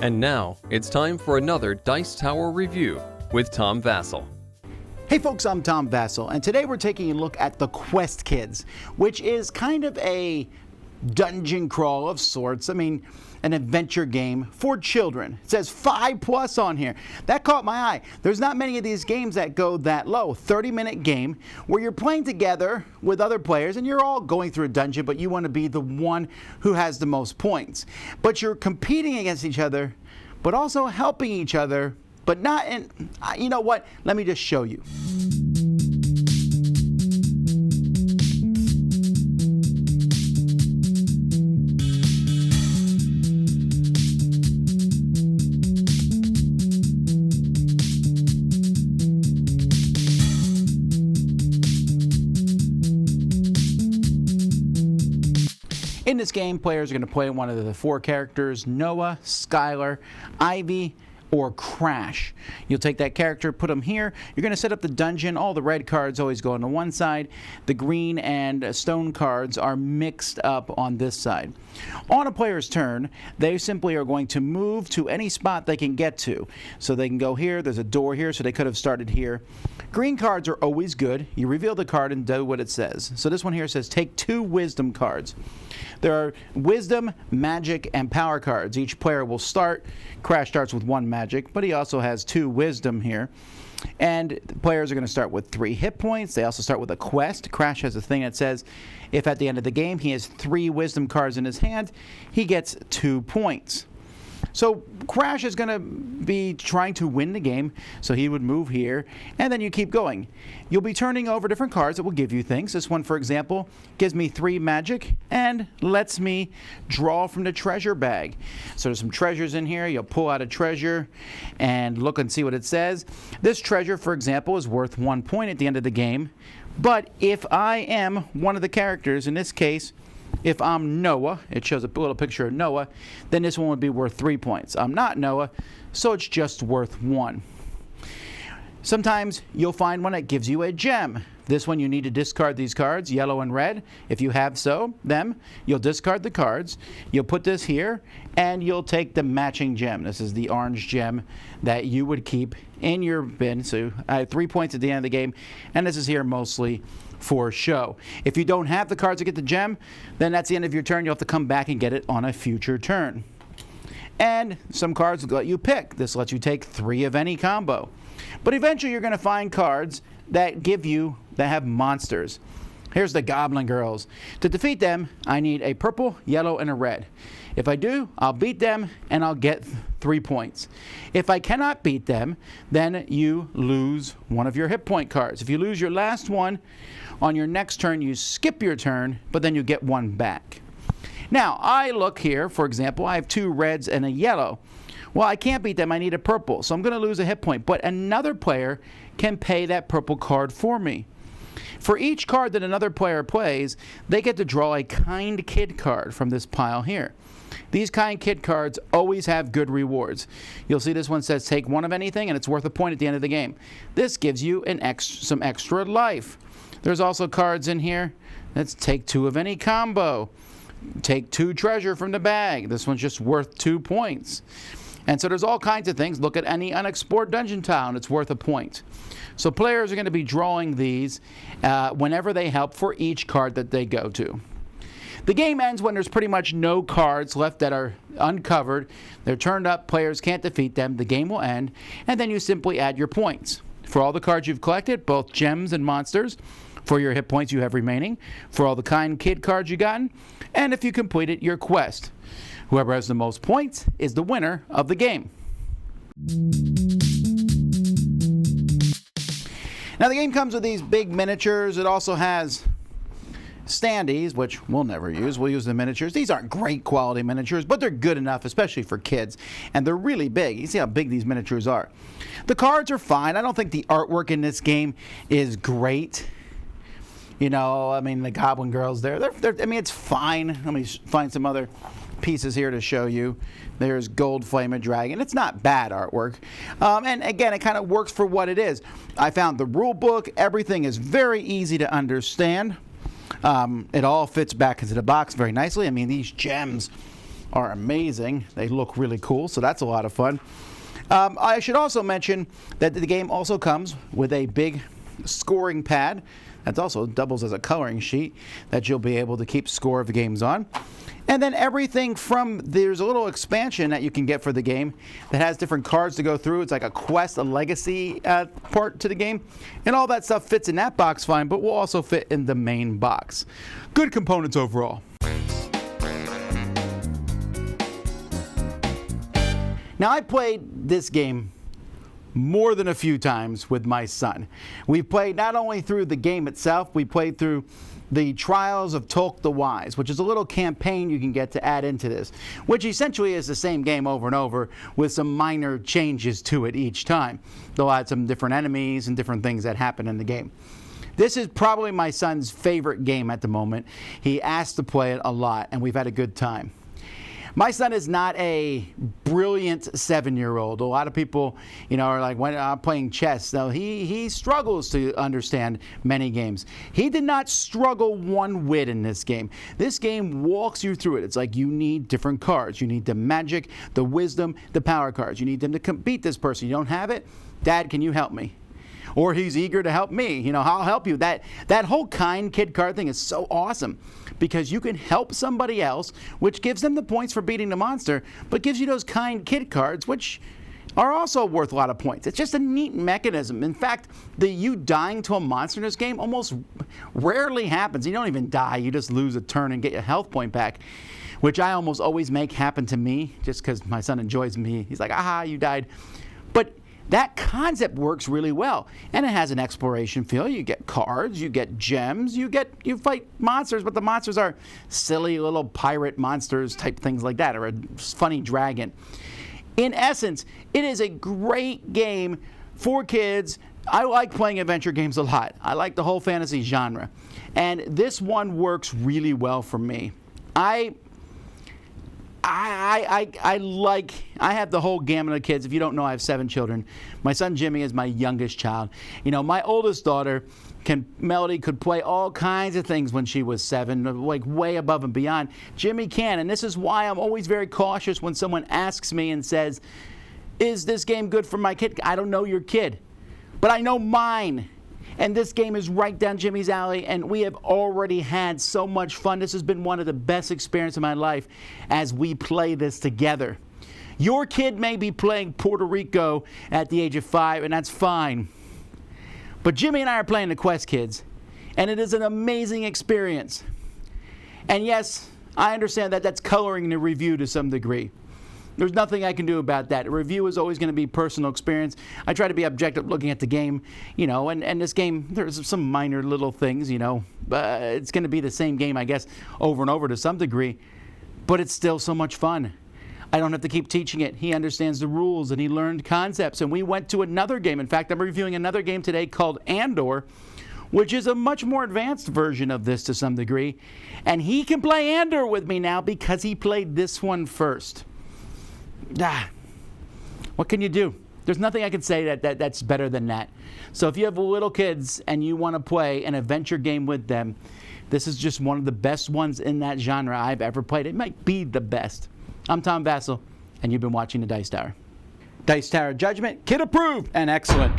And now, it's time for another Dice Tower review with Tom Vasel. Hey folks, I'm Tom Vasel, and today we're taking a look at the Quest Kids, which is kind of a dungeon crawl of sorts. I mean, an adventure game for children. It says 5+ on here. That caught my eye. There's not many of these games that go that low. 30-minute game where you're playing together with other players and you're all going through a dungeon, but you want to be the one who has the most points. But you're competing against each other, but also helping each other, but not in, you know what? Let me just show you. In this game, players are going to play one of the 4 characters: Noah, Skylar, Ivy, or Crash. You'll take that character, put them here. You're going to set up the dungeon. All the red cards always go on the one side. The green and stone cards are mixed up on this side. On a player's turn, they simply are going to move to any spot they can get to. So they can go here. There's a door here, so they could have started here. Green cards are always good. You reveal the card and do what it says. So this one here says take 2 wisdom cards. There are wisdom, magic, and power cards. Each player will start. Crash starts with 1 magic, but he also has 2 wisdom here. And the players are going to start with 3 hit points. They also start with a quest. Crash has a thing that says if at the end of the game he has 3 wisdom cards in his hand, he gets 2 points. So Crash is going to be trying to win the game, so he would move here, and then you keep going. You'll be turning over different cards that will give you things. This one, for example, gives me 3 magic and lets me draw from the treasure bag. So there's some treasures in here. You'll pull out a treasure and look and see what it says. This treasure, for example, is worth 1 point at the end of the game. But if I am one of the characters, in this case, if I'm Noah, it shows a little picture of Noah, then this one would be worth 3 points. I'm not Noah, so it's just worth 1. Sometimes you'll find one that gives you a gem. This one you need to discard these cards, yellow and red. If you have them, you'll discard the cards. You'll put this here, and you'll take the matching gem. This is the orange gem that you would keep in your bin. So I have 3 points at the end of the game, and this is here mostly for show. If you don't have the cards to get the gem, then that's the end of your turn. You'll have to come back and get it on a future turn. And some cards will let you pick. This lets you take 3 of any combo. But eventually you're going to find cards that have monsters. Here's the Goblin Girls. To defeat them, I need a purple, yellow, and a red. If I do, I'll beat them and I'll get 3 points. If I cannot beat them, then you lose one of your hit point cards. If you lose your last one, on your next turn you skip your turn, but then you get 1 back. Now, I look here, for example, I have 2 reds and a yellow. Well, I can't beat them, I need a purple, so I'm going to lose a hit point, but another player can pay that purple card for me. For each card that another player plays, they get to draw a Kind Kid card from this pile here. These Kind Kid cards always have good rewards. You'll see this one says take 1 of anything, and it's worth a point at the end of the game. This gives you some extra life. There's also cards in here. Let's take 2 of any combo. Take 2 treasure from the bag. This one's just worth 2 points. And so there's all kinds of things. Look at any unexplored dungeon tile, and it's worth a point. So players are going to be drawing these whenever they help for each card that they go to. The game ends when there's pretty much no cards left that are uncovered. They're turned up, players can't defeat them, the game will end, and then you simply add your points. For all the cards you've collected, both gems and monsters, for your hit points you have remaining, for all the Kind Kid cards you've gotten, and if you completed your quest. Whoever has the most points is the winner of the game. Now the game comes with these big miniatures. It also has standees, which we'll never use. We'll use the miniatures. These aren't great quality miniatures, but they're good enough, especially for kids. And they're really big. You see how big these miniatures are. The cards are fine. I don't think the artwork in this game is great. You know, I mean, the Goblin Girls there, I mean, it's fine. Let me find some other pieces here to show you. There's Gold Flamer Dragon. It's not bad artwork. And again, it kind of works for what it is. I found the rule book. Everything is very easy to understand. It all fits back into the box very nicely. I mean, these gems are amazing. They look really cool, so that's a lot of fun. I should also mention that the game also comes with a big scoring pad that also doubles as a coloring sheet that you'll be able to keep score of the games on. And then everything from, there's a little expansion that you can get for the game that has different cards to go through. It's like a quest, a legacy part to the game. And all that stuff fits in that box fine, but will also fit in the main box. Good components overall. Now, I played this game more than a few times with my son. We've played not only through the game itself, we played through the Trials of Tolk the Wise, which is a little campaign you can get to add into this, which essentially is the same game over and over with some minor changes to it each time. They'll add some different enemies and different things that happen in the game. This is probably my son's favorite game at the moment. He asked to play it a lot, and we've had a good time. My son is not a brilliant 7-year-old. A lot of people, are like, when I'm playing chess. So he struggles to understand many games. He did not struggle one whit in this game. This game walks you through it. It's like you need different cards. You need the magic, the wisdom, the power cards. You need them to beat this person. You don't have it? Dad, can you help me? Or he's eager to help me. I'll help you. That whole kind kid card thing is so awesome because you can help somebody else, which gives them the points for beating the monster, but gives you those kind kid cards, which are also worth a lot of points. It's just a neat mechanism. In fact, you dying to a monster in this game almost rarely happens. You don't even die. You just lose a turn and get your health point back, which I almost always make happen to me just because my son enjoys me. He's like, aha, you died. But that concept works really well, and it has an exploration feel. You get cards, you get gems, you fight monsters, but the monsters are silly little pirate monsters type things like that, or a funny dragon. In essence, it is a great game for kids. I like playing adventure games a lot. I like the whole fantasy genre, and this one works really well for me. I have the whole gamut of kids. If you don't know, I have 7 children. My son Jimmy is my youngest child. My oldest daughter, Melody, could play all kinds of things when she was 7, like way above and beyond. Jimmy can, and this is why I'm always very cautious when someone asks me and says, is this game good for my kid? I don't know your kid, but I know mine. And this game is right down Jimmy's alley, and we have already had so much fun. This has been one of the best experiences of my life as we play this together. Your kid may be playing Puerto Rico at the age of 5, and that's fine. But Jimmy and I are playing the Quest Kids, and it is an amazing experience. And yes, I understand that that's coloring the review to some degree. There's nothing I can do about that. A review is always going to be personal experience. I try to be objective looking at the game, and this game, there's some minor little things, but it's going to be the same game, I guess, over and over to some degree, but it's still so much fun. I don't have to keep teaching it. He understands the rules, and he learned concepts, and we went to another game. In fact, I'm reviewing another game today called Andor, which is a much more advanced version of this to some degree, and he can play Andor with me now because he played this one first. What can you do? There's nothing I can say that's better than that. So if you have little kids and you want to play an adventure game with them, this is just one of the best ones in that genre I've ever played. It might be the best. I'm Tom Vasel, and you've been watching the Dice Tower. Dice Tower Judgment, kid approved and excellent.